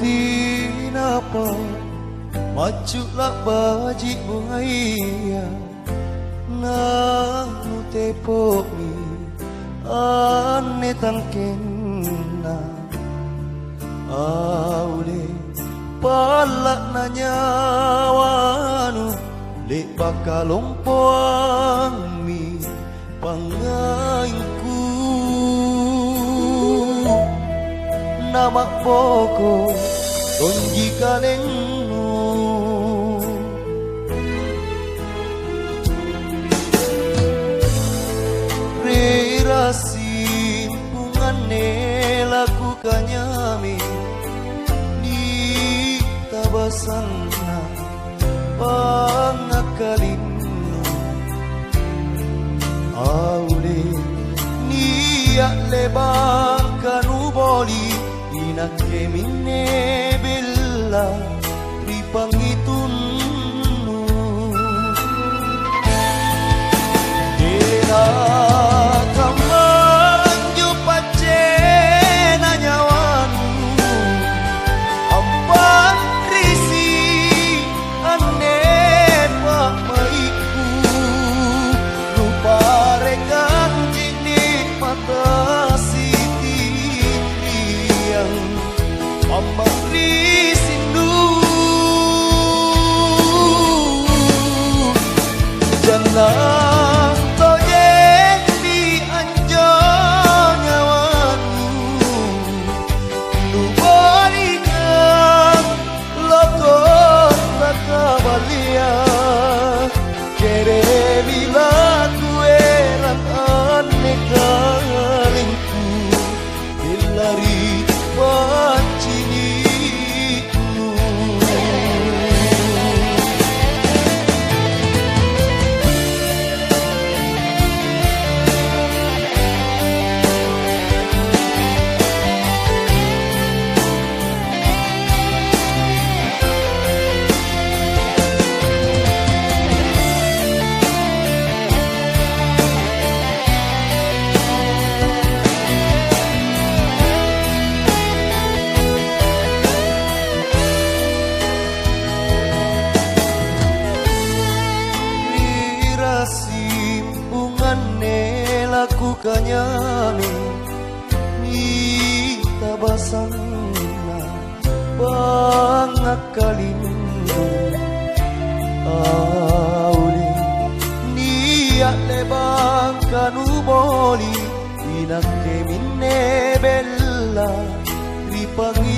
tinapa majulah baji bungaya nanu tepomi ane tangkena aule palak nanyawanu lek bakalompoami pangainku nama poko tonji kalengnu rerasimpunganne lagu kanyami di tabasana pangakalinu aule niat lebang kanuboli inake minne bella ripangitunu dera kamanju pacena nyawanu ampan risi ane pak maiku lupa rekan jini mata siti yang mama risindu jangan toyeng di anjo nyawanu lu balikan lokot takabalia kere bila kue ratan nekalingku belari paciniku kanyami ni tabasana pangakalinu auli niat lebang kanuboli inake minne bella ripangi